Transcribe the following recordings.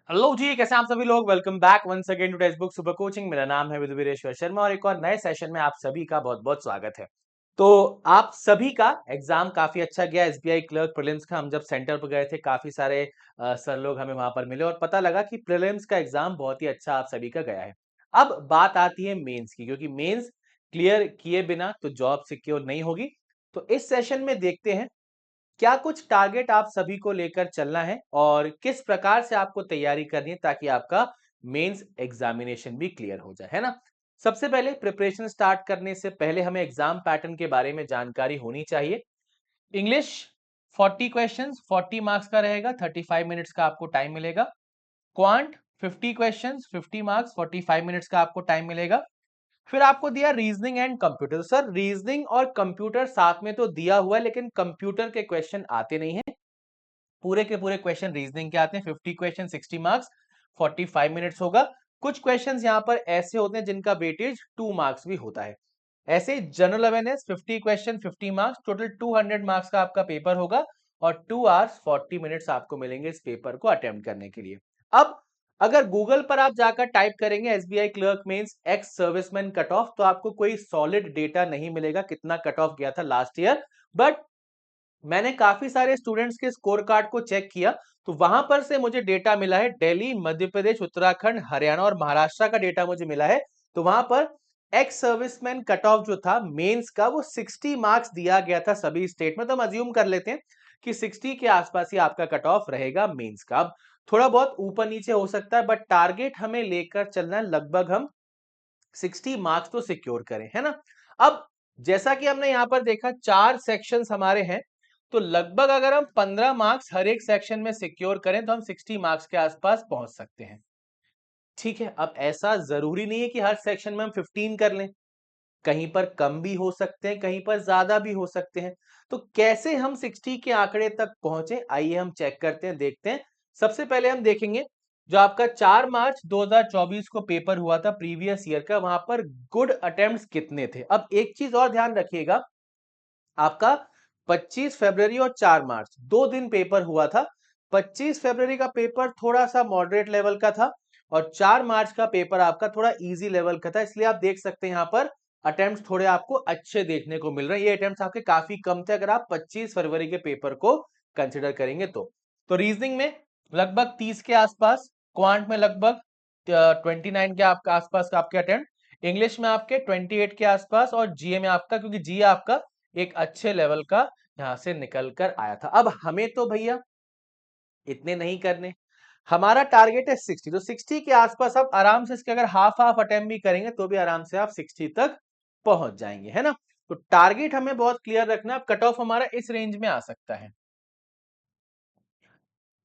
Hello जी, कैसे हैं आप सभी लोग। Welcome back once again to textbook super coaching. मेरा नाम है विदुवीरेश्वर शर्मा और एक और नए सेशन में आप सभी का बहुत बहुत स्वागत है। तो आप सभी का एग्जाम काफी अच्छा गया। एसबीआई क्लर्क प्रीलिम्स का हम जब सेंटर पर गए थे, काफी सारे सर लोग हमें वहां पर मिले और पता लगा कि प्रीलिम्स का एग्जाम बहुत ही अच्छा आप सभी का गया है। अब बात आती है मेंस की, क्योंकि मेंस क्लियर किए बिना तो जॉब सिक्योर नहीं होगी। तो इस सेशन में देखते हैं क्या कुछ टारगेट आप सभी को लेकर चलना है और किस प्रकार से आपको तैयारी करनी है ताकि आपका मेंस एग्जामिनेशन भी क्लियर हो जाए, है ना। सबसे पहले प्रिपरेशन स्टार्ट करने से पहले हमें एग्जाम पैटर्न के बारे में जानकारी होनी चाहिए। इंग्लिश 40 क्वेश्चंस 40 मार्क्स का रहेगा, 35 मिनट्स का आपको टाइम मिलेगा। क्वांट 50 क्वेश्चंस 50 मार्क्स 45 मिनट्स का आपको टाइम मिलेगा। फिर आपको दिया reasoning and computer. Sir reasoning और कंप्यूटर साथ में तो दिया हुआ है, लेकिन कंप्यूटर के क्वेश्चन आते नहीं है। पूरे के पूरे क्वेश्चन रीजनिंग के आते हैं। 50 क्वेश्चन 60 मार्क्स 45 मिनट्स होगा। कुछ क्वेश्चंस यहाँ पर ऐसे होते हैं जिनका वेटेज 2 मार्क्स भी होता है। ऐसे general awareness 50 question 50 marks, total 200 marks का आपका पेपर होगा और 2 आवर्स 40 मिनट्स आपको मिलेंगे इस पेपर को अटेम्प्ट करने के लिए। अब अगर गूगल पर आप जाकर टाइप करेंगे SBI clerk mains ex serviceman cut off, तो आपको कोई सॉलिड डेटा नहीं मिलेगा कितना कट ऑफ गया था लास्ट ईयर। बट मैंने काफी सारे स्टूडेंट्स के स्कोर कार्ड को चेक किया, तो वहां पर से मुझे डेटा मिला है। दिल्ली, मध्य प्रदेश, उत्तराखंड, हरियाणा और महाराष्ट्र का डेटा मुझे मिला है। तो वहां पर एक्स सर्विसमैन कट ऑफ जो था मेंस का, वो 60 मार्क्स दिया गया था सभी स्टेट में। तो हम अज्यूम कर लेते हैं कि 60 के आसपास ही आपका कट ऑफ रहेगा मेंस का। अब थोड़ा बहुत ऊपर नीचे हो सकता है, बट टारगेट हमें लेकर चलना है, लगभग हम 60 मार्क्स तो सिक्योर करें, है ना। अब जैसा कि हमने यहां पर देखा 4 सेक्शंस हमारे हैं, तो लगभग अगर हम 15 मार्क्स हर एक सेक्शन में सिक्योर करें तो हम 60 मार्क्स के आसपास पहुंच सकते हैं। ठीक है, अब ऐसा जरूरी नहीं है कि हर सेक्शन में हम 15 कर लें। कहीं पर कम भी हो सकते हैं, कहीं पर ज्यादा भी हो सकते हैं। तो कैसे हम 60 के आंकड़े तक पहुंचे, आइए हम चेक करते हैं, देखते हैं। सबसे पहले हम देखेंगे जो आपका 4 मार्च 2024 को पेपर हुआ था प्रीवियस ईयर का, वहां पर गुड अटेम्प्ट्स कितने थे। अब एक चीज और ध्यान रखिएगा, आपका 25 फरवरी और 4 मार्च 2 दिन पेपर हुआ था। 25 फरवरी का पेपर थोड़ा सा मॉडरेट लेवल का था और 4 मार्च का पेपर आपका थोड़ा इजी लेवल का था। इसलिए आप देख सकते हैं यहाँ पर अटेम्प्ट्स थोड़े आपको अच्छे देखने को मिल रहे हैं। ये अटेम्प्ट्स आपके काफी कम थे अगर आप 25 फरवरी के पेपर को कंसिडर करेंगे तो रीजनिंग में लगभग 30 के आसपास, क्वांट में लगभग 29 के आपका आसपास का आपके अटेम्प्ट, इंग्लिश में आपके 28 के आसपास और जीए में आपका, क्योंकि जीए आपका एक अच्छे लेवल का यहां से निकल कर आया था। अब हमें तो भैया इतने नहीं करने, हमारा टारगेट है 60। तो 60 के आसपास आप आराम से इसके अगर हाफ हाफ अटेम्प्ट भी करेंगे तो भी आराम से आप 60 तक पहुंच जाएंगे, है ना। तो टारगेट हमें बहुत क्लियर रखना है। कट ऑफ हमारा इस रेंज में आ सकता है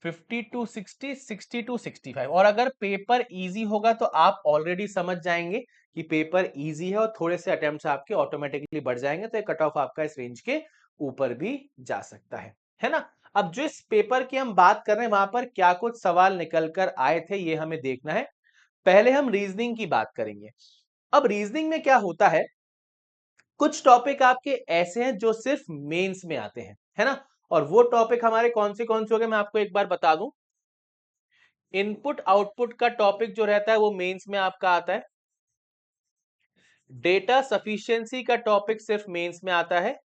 50 टू 60, 60 टू 65। और अगर पेपर इजी होगा तो आप ऑलरेडी समझ जाएंगे कि पेपर इजी है और थोड़े से अटेम्प्ट्स आपके ऑटोमेटिकली बढ़ जाएंगे, तो कट ऑफ आपका इस रेंज के ऊपर भी जा सकता है ना। अब जो इस पेपर की हम बात कर रहे हैं वहां पर क्या कुछ सवाल निकल कर आए थे ये हमें देखना है। पहले हम रीजनिंग की बात करेंगे। अब रीजनिंग में क्या होता है, कुछ टॉपिक आपके ऐसे हैं जो सिर्फ मेंस में आते हैं, है ना। और वो टॉपिक हमारे कौन से हो गए मैं आपको एक बार बता दूं। इनपुट आउटपुट का टॉपिक जो रहता है वो मेंस में आपका आता है। डेटा सफिशिएंसी का टॉपिक सिर्फ मेंस में आता है।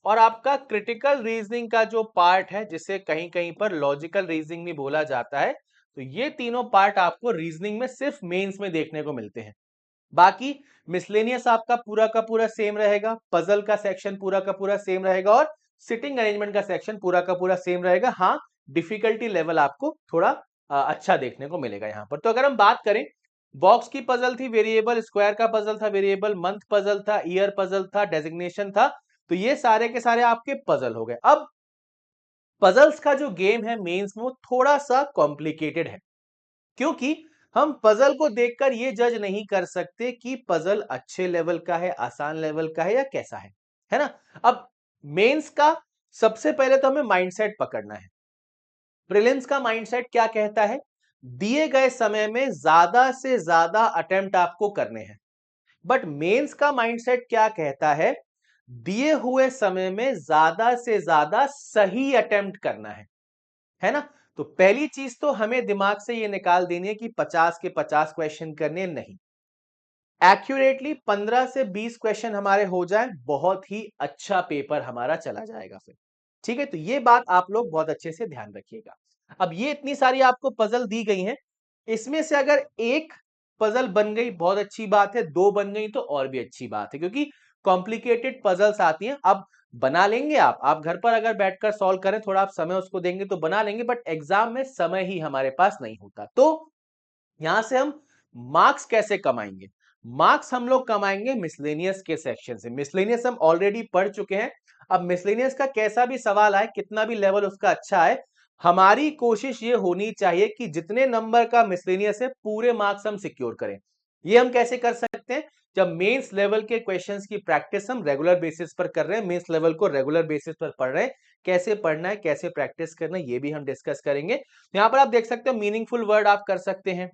और आपका क्रिटिकल रीजनिंग का जो पार्ट है, जिसे कहीं कहीं पर लॉजिकल रीजनिंग भी बोला जाता है, तो ये तीनों पार्ट आपको रीजनिंग में सिर्फ मेंस में देखने को मिलते हैं। बाकी मिसलेनियस आपका पूरा का पूरा सेम रहेगा, पजल का सेक्शन पूरा का पूरा सेम रहेगा और सिटिंग अरेंजमेंट का सेक्शन पूरा का पूरा सेम रहेगा। हाँ, डिफिकल्टी लेवल आपको थोड़ा अच्छा देखने को मिलेगा यहाँ पर। तो अगर हम बात करें, बॉक्स की पजल थी वेरिएबल, स्क्वायर का पजल था वेरिएबल, मंथ पजल था, ईयर पजल था, डेजिग्नेशन था। तो ये सारे के सारे आपके पजल हो गए। अब पजल्स का जो गेम है मेंस में वो थोड़ा सा कॉम्प्लिकेटेड है, क्योंकि हम पजल को देखकर ये जज नहीं कर सकते कि पजल अच्छे लेवल का है, आसान लेवल का है या कैसा है ना। अब मेंस का सबसे पहले तो हमें माइंडसेट पकड़ना है। प्रीलिम्स का माइंडसेट क्या कहता है, दिए गए समय में ज्यादा से ज्यादा अटेम्प्ट आपको करने हैं। बट मेंस का माइंडसेट क्या कहता है, दिए हुए समय में ज्यादा से ज्यादा सही अटेम्प्ट करना है ना। तो पहली चीज तो हमें दिमाग से ये निकाल देनी है कि 50 के 50 क्वेश्चन करने, नहीं। एक्यूरेटली 15 से 20 क्वेश्चन हमारे हो जाए, बहुत ही अच्छा पेपर हमारा चला जाएगा फिर। ठीक है, तो ये बात आप लोग बहुत अच्छे से ध्यान रखिएगा। अब ये इतनी सारी आपको पजल दी गई हैं, इसमें से अगर एक पजल बन गई बहुत अच्छी बात है, दो बन गई तो और भी अच्छी बात है, क्योंकि कॉम्प्लिकेटेड पजल्स आती हैं। अब बना लेंगे आप घर पर अगर बैठकर सॉल्व करें, थोड़ा आप समय उसको देंगे तो बना लेंगे, बट एग्जाम में समय ही हमारे पास नहीं होता। तो यहां से हम मार्क्स कैसे कमाएंगे? मार्क्स हम लोग कमाएंगे मिसलेनियस के सेक्शन से। मिसलेनियस हम ऑलरेडी पढ़ चुके हैं। अब मिसलेनियस का कैसा भी सवाल आए, कितना भी लेवल उसका अच्छा है, हमारी कोशिश ये होनी चाहिए कि जितने नंबर का मिसलेनियस है पूरे मार्क्स हम सिक्योर करें। ये हम कैसे कर सकते हैं? जब मेंस लेवल के क्वेश्चंस की प्रैक्टिस हम रेगुलर बेसिस पर कर रहे हैं, मेंस लेवल को रेगुलर बेसिस पर पढ़ रहे हैं, कैसे पढ़ना है, कैसे प्रैक्टिस करना है, ये भी हम डिस्कस करेंगे। यहां पर आप देख सकते हो मीनिंगफुल वर्ड आप कर सकते हैं,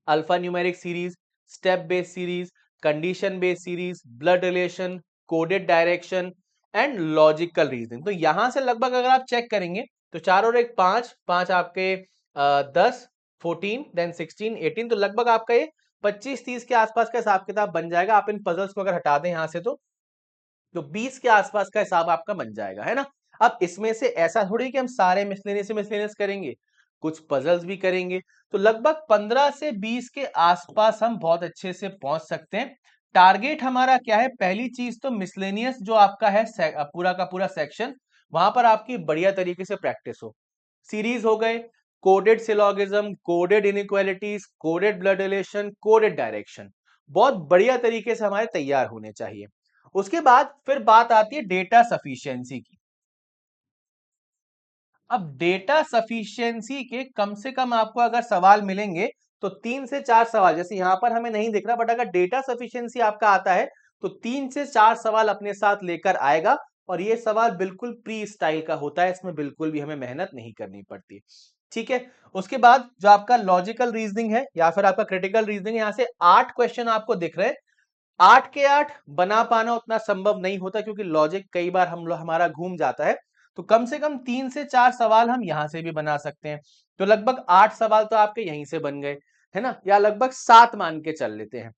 alpha numeric series, step based series, condition based series, blood relation, coded direction and logical reasoning. तो यहां से लगभग अगर आप चेक करेंगे तो 4 और 1 5, 5 आपके 10, 14, देन 16, 18, तो लगभग आपका ये 25-30 के आसपास का हिसाब किताब बन जाएगा। आप इन पजल्स को अगर हटा दें यहां से तो 20 के आसपास का हिसाब आपका बन जाएगा, है ना। अब इसमें से ऐसा थोड़ी कि हम सारे मिसलेनियस करेंगे, कुछ पजल्स भी करेंगे, तो लगभग 15 से 20 के आसपास हम बहुत अच्छे से पहुंच सकते हैं। टारगेट हमारा क्या है? पहली चीज तो मिसलेनियस जो आपका है पूरा का पूरा सेक्शन, वहां पर आपकी बढ़िया तरीके से प्रैक्टिस हो। सीरीज हो गए, coded syllogism, coded inequalities, coded blood relation, coded direction, बहुत बढ़िया तरीके से हमारे तैयार होने चाहिए। उसके बाद फिर बात आती है डेटा सफिशिएंसी की। अब डेटा सफिशिएंसी के कम से कम आपको अगर सवाल मिलेंगे तो 3 से 4 सवाल, जैसे यहां पर हमें नहीं दिख रहा, बट अगर डेटा सफिशिएंसी आपका आता है तो 3 से 4 सवाल अपने साथ लेकर आएगा। और ये सवाल बिल्कुल प्री स्टाइल का होता है, इसमें बिल्कुल भी हमें मेहनत नहीं करनी पड़ती। ठीक है, उसके बाद जो आपका लॉजिकल रीजनिंग है या फिर आपका क्रिटिकल रीजनिंग, यहां से 8 क्वेश्चन आपको दिख रहे हैं। 8 के 8 बना पाना उतना संभव नहीं होता, क्योंकि लॉजिक कई बार हम लोग हमारा घूम जाता है। तो कम से कम 3 से 4 सवाल हम यहां से भी बना सकते हैं। तो लगभग 8 सवाल तो आपके यहीं से बन गए, है ना, या लगभग 7 मान के चल लेते हैं।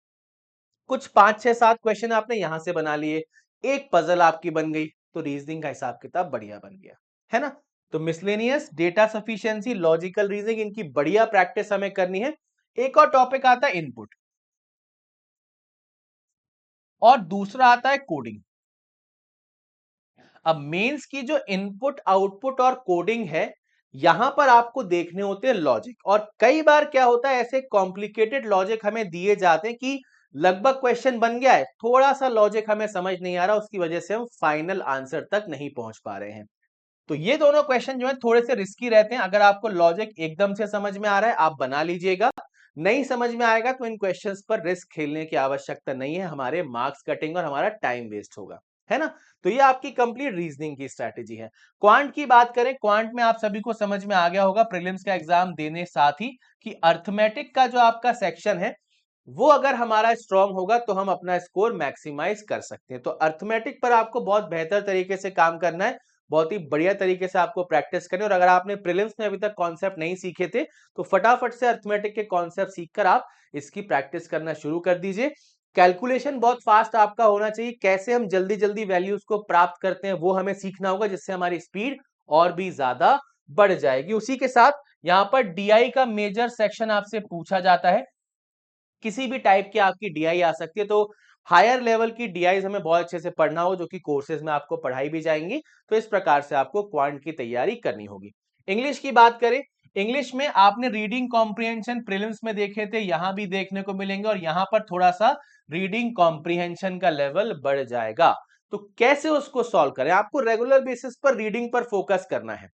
कुछ 5 6 7 क्वेश्चन आपने यहां से बना लिए, एक पजल आपकी बन गई, तो रीजनिंग का हिसाब किताब बढ़िया बन गया, है ना। तो miscellaneous, data sufficiency, logical reasoning, इनकी बढ़िया प्रैक्टिस हमें करनी है। एक और टॉपिक आता है इनपुट, और दूसरा आता है कोडिंग। अब मेंस की जो इनपुट आउटपुट और कोडिंग है, यहां पर आपको देखने होते हैं लॉजिक। और कई बार क्या होता है, ऐसे कॉम्प्लिकेटेड लॉजिक हमें दिए जाते हैं कि लगभग क्वेश्चन बन गया है, थोड़ा सा लॉजिक हमें समझ नहीं आ रहा, उसकी वजह से हम फाइनल आंसर तक नहीं पहुंच पा रहे हैं। तो ये दोनों क्वेश्चन जो है थोड़े से रिस्की रहते हैं। अगर आपको लॉजिक एकदम से समझ में आ रहा है आप बना लीजिएगा, नहीं समझ में आएगा तो इन क्वेश्चंस पर रिस्क खेलने की आवश्यकता नहीं है, हमारे मार्क्स कटेंगे और हमारा टाइम वेस्ट होगा, है ना। तो ये आपकी कंप्लीट रीजनिंग की स्ट्रैटेजी है। क्वांट की बात करें, क्वांट में आप सभी को समझ में आ गया होगा प्रीलिम्स का एग्जाम देने साथ ही कि अर्थमेटिक का जो आपका सेक्शन है वो अगर हमारा स्ट्रांग होगा तो हम अपना स्कोर मैक्सिमाइज कर सकते हैं। तो अर्थमेटिक पर आपको बहुत बेहतर तरीके से काम करना है, बहुत ही बढ़िया तरीके से आपको प्रैक्टिस करनी है। और अगर आपने प्रीलिम्स में अभी तक कॉन्सेप्ट नहीं सीखे थे तो फटाफट से अर्थमेटिक के कॉन्सेप्ट सीखकर आप इसकी प्रैक्टिस करना शुरू कर दीजिए। कैलकुलेशन बहुत फास्ट आपका होना चाहिए, कैसे हम जल्दी जल्दी वैल्यूज को प्राप्त करते हैं वो हमें सीखना होगा, जिससे हमारी स्पीड और भी ज्यादा बढ़ जाएगी। उसी के साथ यहाँ पर डीआई का मेजर सेक्शन आपसे पूछा जाता है, किसी भी टाइप की आपकी डीआई आ सकती है। तो हायर लेवल की डीआईज हमें बहुत अच्छे से पढ़ना हो, जो कि कोर्सेज में आपको पढ़ाई भी जाएंगी। तो इस प्रकार से आपको क्वांट की तैयारी करनी होगी। इंग्लिश की बात करें, इंग्लिश में आपने रीडिंग कॉम्प्रिहेंशन प्रीलिम्स में देखे थे, यहां भी देखने को मिलेंगे, और यहां पर थोड़ा सा रीडिंग कॉम्प्रिहेंशन का लेवल बढ़ जाएगा। तो कैसे उसको सॉल्व करें? आपको रेगुलर बेसिस पर रीडिंग पर फोकस करना है।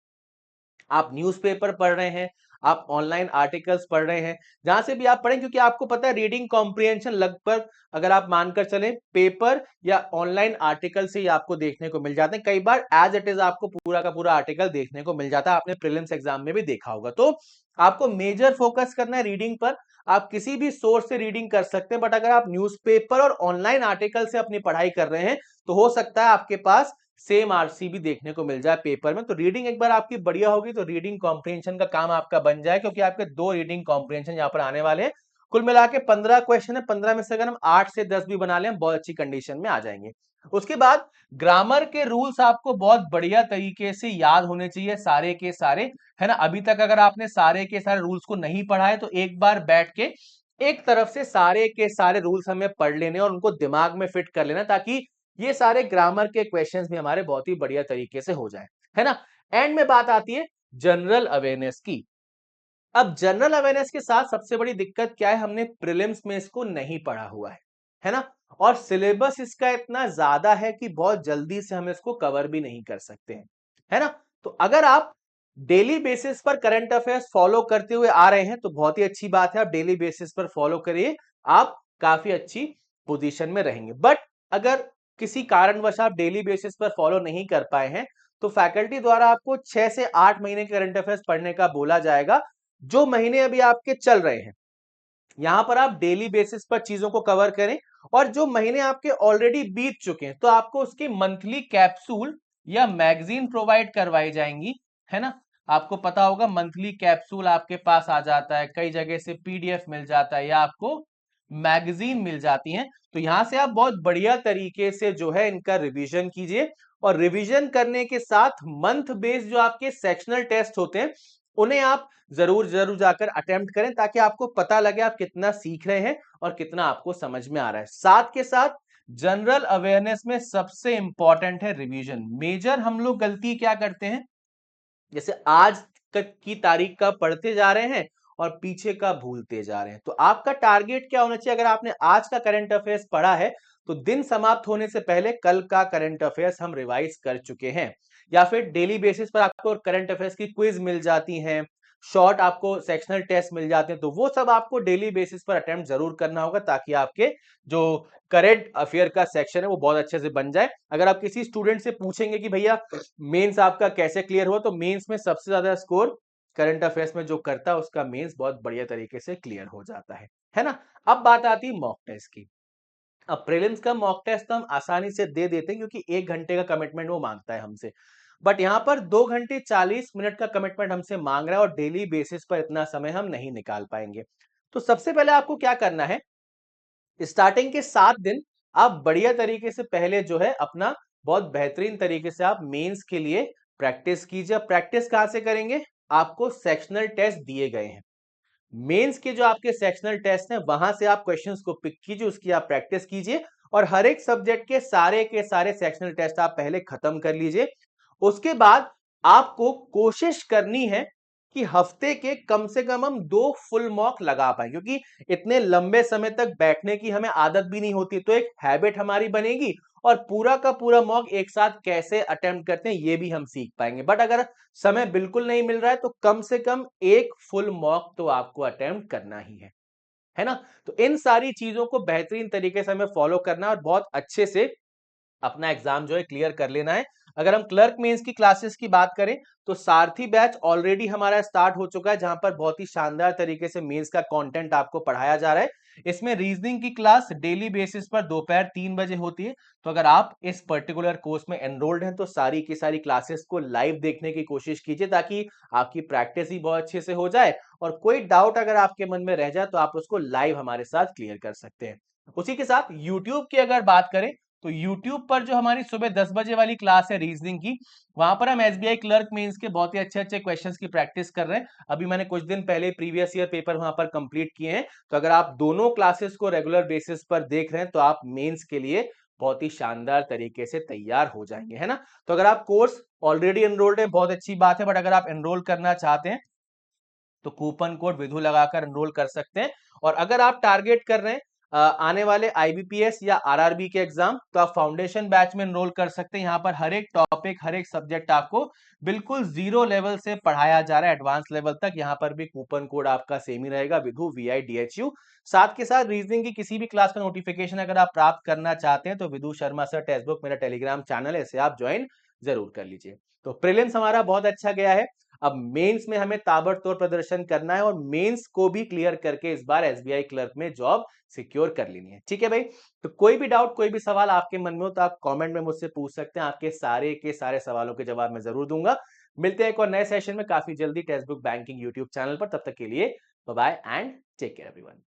आप न्यूज़पेपर पढ़ रहे हैं, आप ऑनलाइन आर्टिकल्स पढ़ रहे हैं, जहां से भी आप पढ़ें, क्योंकि आपको पता है रीडिंग कॉम्प्रिहेंशन लगभग अगर आप मानकर चलें पेपर या ऑनलाइन आर्टिकल से ही आपको देखने को मिल जाते हैं। कई बार एज इट इज आपको पूरा का पूरा आर्टिकल देखने को मिल जाता है, आपने प्रीलिम्स एग्जाम में भी देखा होगा। तो आपको मेजर फोकस करना है रीडिंग पर। आप किसी भी सोर्स से रीडिंग कर सकते हैं, बट अगर आप न्यूज़पेपर और ऑनलाइन आर्टिकल से अपनी पढ़ाई कर रहे हैं तो हो सकता है आपके पास सेम आरसीबी देखने को मिल जाए पेपर में। तो रीडिंग एक बार आपकी बढ़िया होगी तो रीडिंग कॉम्प्रिहेंशन का काम आपका बन जाए, क्योंकि आपके 2 रीडिंग कॉम्प्रिहेंशन यहाँ पर आने वाले हैं। कुल मिला के 15 क्वेश्चन है, 15 में से अगर हम 8 से 10 भी बना लें, हम बहुत अच्छी कंडीशन में आ जाएंगे। उसके बाद ग्रामर के रूल्स आपको बहुत बढ़िया तरीके से याद होने चाहिए, सारे के सारे, है ना। अभी तक अगर आपने सारे के सारे रूल्स को नहीं पढ़ा है तो एक बार बैठ के एक तरफ से सारे के सारे रूल्स हमें पढ़ लेने और उनको दिमाग में फिट कर लेना, ताकि ये सारे ग्रामर के क्वेश्चंस भी हमारे बहुत ही बढ़िया तरीके से हो जाए, है ना। एंड में बात आती है जनरल अवेयरनेस की। अब जनरल अवेयरनेस के साथ सबसे बड़ी दिक्कत क्या है, हमने प्रीलिम्स में इसको नहीं पढ़ा हुआ है ना। और सिलेबस इसका इतना ज्यादा है कि बहुत जल्दी से हम इसको कवर भी नहीं कर सकते हैं, है ना। तो अगर आप डेली बेसिस पर करंट अफेयर्स फॉलो करते हुए आ रहे हैं तो बहुत ही अच्छी बात है, आप डेली बेसिस पर फॉलो करिए, आप काफी अच्छी पोजीशन में रहेंगे। बट अगर किसी कारणवश आप डेली बेसिस पर फॉलो नहीं कर पाए हैं तो फैकल्टी द्वारा आपको 6 से 8 महीने के करंट अफेयर्स पढ़ने का बोला जाएगा, जो महीने अभी आपके चल रहे हैं। यहां पर आप डेली बेसिस पर चीजों को कवर करें, और जो महीने आपके ऑलरेडी बीत चुके हैं तो आपको उसकी मंथली कैप्सूल या मैगजीन प्रोवाइड करवाई जाएंगी, है ना। आपको पता होगा मंथली कैप्सूल आपके पास आ जाता है, कई जगह से पीडीएफ मिल जाता है या आपको मैगजीन मिल जाती हैं। तो यहां से आप बहुत बढ़िया तरीके से जो है इनका रिवीजन कीजिए, और रिवीजन करने के साथ मंथ बेस्ड जो आपके सेक्शनल टेस्ट होते हैं उन्हें आप जरूर जरूर जाकर अटेम्प्ट करें, ताकि आपको पता लगे आप कितना सीख रहे हैं और कितना आपको समझ में आ रहा है। साथ के साथ जनरल अवेयरनेस में सबसे इंपॉर्टेंट है रिवीजन। मेजर हम लोग गलती क्या करते हैं, जैसे आज की तारीख का पढ़ते जा रहे हैं और पीछे का भूलते जा रहे हैं। तो आपका टारगेट क्या होना चाहिए, अगर आपने आज का करंट अफेयर्स पढ़ा है तो दिन समाप्त होने से पहले कल का करंट अफेयर्स हम रिवाइज कर चुके हैं। या फिर डेली बेसिस पर आपको करंट अफेयर्स की क्विज मिल जाती हैं, शॉर्ट आपको सेक्शनल टेस्ट मिल जाते हैं, तो वो सब आपको डेली बेसिस पर अटेम्प्ट जरूर करना होगा, ताकि आपके जो करंट अफेयर का सेक्शन है वो बहुत अच्छे से बन जाए। अगर आप किसी स्टूडेंट से पूछेंगे कि भैया मेंस आपका कैसे क्लियर हुआ, तो मेंस में सबसे ज्यादा स्कोर करंट अफेयर्स में जो करता है उसका मेंस बहुत बढ़िया तरीके से क्लियर हो जाता है ना। अब बात आती है मॉक टेस्ट की। अब प्रीलिम्स का मॉक टेस्ट तो हम आसानी से दे देते हैं, क्योंकि 1 घंटे का कमिटमेंट वो मांगता है हमसे। बट यहाँ पर 2 घंटे 40 मिनट का कमिटमेंट हमसे मांग रहा है, और डेली बेसिस पर इतना समय हम नहीं निकाल पाएंगे। तो सबसे पहले आपको क्या करना है, स्टार्टिंग के 7 दिन आप बढ़िया तरीके से पहले जो है अपना बहुत बेहतरीन तरीके से आप मेंस के लिए प्रैक्टिस कीजिए। प्रैक्टिस कहां से करेंगे, आपको सेक्शनल टेस्ट दिए गए हैं, मेंस के जो आपके सेक्शनल टेस्ट हैं वहां से आप क्वेश्चंस को पिक कीजिए, उसकी आप प्रैक्टिस कीजिए, और हर एक सब्जेक्ट के सारे सेक्शनल टेस्ट आप पहले खत्म कर लीजिए। उसके बाद आपको कोशिश करनी है कि हफ्ते के कम से कम हम 2 फुल मॉक लगा पाए, क्योंकि इतने लंबे समय तक बैठने की हमें आदत भी नहीं होती, तो एक हैबिट हमारी बनेगी, और पूरा का पूरा मॉक एक साथ कैसे अटेम्प्ट करते हैं ये भी हम सीख पाएंगे। बट अगर समय बिल्कुल नहीं मिल रहा है तो कम से कम एक फुल मॉक तो आपको अटेम्प्ट करना ही है ना। तो इन सारी चीजों को बेहतरीन तरीके से हमें फॉलो करना है और बहुत अच्छे से अपना एग्जाम जो है क्लियर कर लेना है। अगर हम क्लर्क मेंस की क्लासेस की बात करें तो सारथी बैच ऑलरेडी हमारा स्टार्ट हो चुका है, जहां पर बहुत ही शानदार तरीके से मेंस का कंटेंट आपको पढ़ाया जा रहा है। इसमें रीजनिंग की क्लास डेली बेसिस पर दोपहर 3 बजे होती है। तो अगर आप इस पर्टिकुलर कोर्स में एनरोल्ड हैं तो सारी की सारी क्लासेस को लाइव देखने की कोशिश कीजिए, ताकि आपकी प्रैक्टिस ही बहुत अच्छे से हो जाए, और कोई डाउट अगर आपके मन में रह जाए तो आप उसको लाइव हमारे साथ क्लियर कर सकते हैं। उसी के साथ यूट्यूब की अगर बात करें तो YouTube पर जो हमारी सुबह 10 बजे वाली क्लास है रीजनिंग की, वहां पर हम एसबीआई क्लर्क मेंस के बहुत ही अच्छे अच्छे क्वेश्चंस की प्रैक्टिस कर रहे हैं। अभी मैंने कुछ दिन पहले प्रीवियस ईयर पेपर वहां पर कंप्लीट किए हैं। तो अगर आप दोनों क्लासेस को रेगुलर बेसिस पर देख रहे हैं तो आप मेंस के लिए बहुत ही शानदार तरीके से तैयार हो जाएंगे, है ना। तो अगर आप कोर्स ऑलरेडी एनरोल्ड है बहुत अच्छी बात है, बट अगर आप एनरोल करना चाहते हैं तो कूपन कोड विधु लगाकर एनरोल कर सकते हैं। और अगर आप टारगेट कर रहे हैं आने वाले आईबीपीएस या आरआरबी के एग्जाम, तो आप फाउंडेशन बैच में एनरोल कर सकते हैं। यहाँ पर हर एक टॉपिक हर एक सब्जेक्ट आपको बिल्कुल जीरो लेवल से पढ़ाया जा रहा है एडवांस लेवल तक। यहाँ पर भी कूपन कोड आपका सेम ही रहेगा, विधु VIDHU। साथ के साथ रीजनिंग की किसी भी क्लास का नोटिफिकेशन अगर आप प्राप्त करना चाहते हैं तो Vidhu Sharma sir text book मेरा टेलीग्राम चैनल है, इसे आप ज्वाइन जरूर कर लीजिए। तो प्रीलिम्स हमारा बहुत अच्छा गया है। अब मेंस में हमें ताबड़तोड़ प्रदर्शन करना है और मेंस को भी क्लियर करके इस बार एसबीआई क्लर्क में जॉब सिक्योर कर लेनी है। ठीक है भाई, तो कोई भी डाउट, कोई भी सवाल आपके मन में हो तो आप कमेंट में मुझसे पूछ सकते हैं। आपके सारे के सारे सवालों के जवाब मैं जरूर दूंगा। मिलते हैं एक और नए सेशन में काफी जल्दी textbook banking YouTube channel पर। तब तक के लिए bye bye and take care everyone.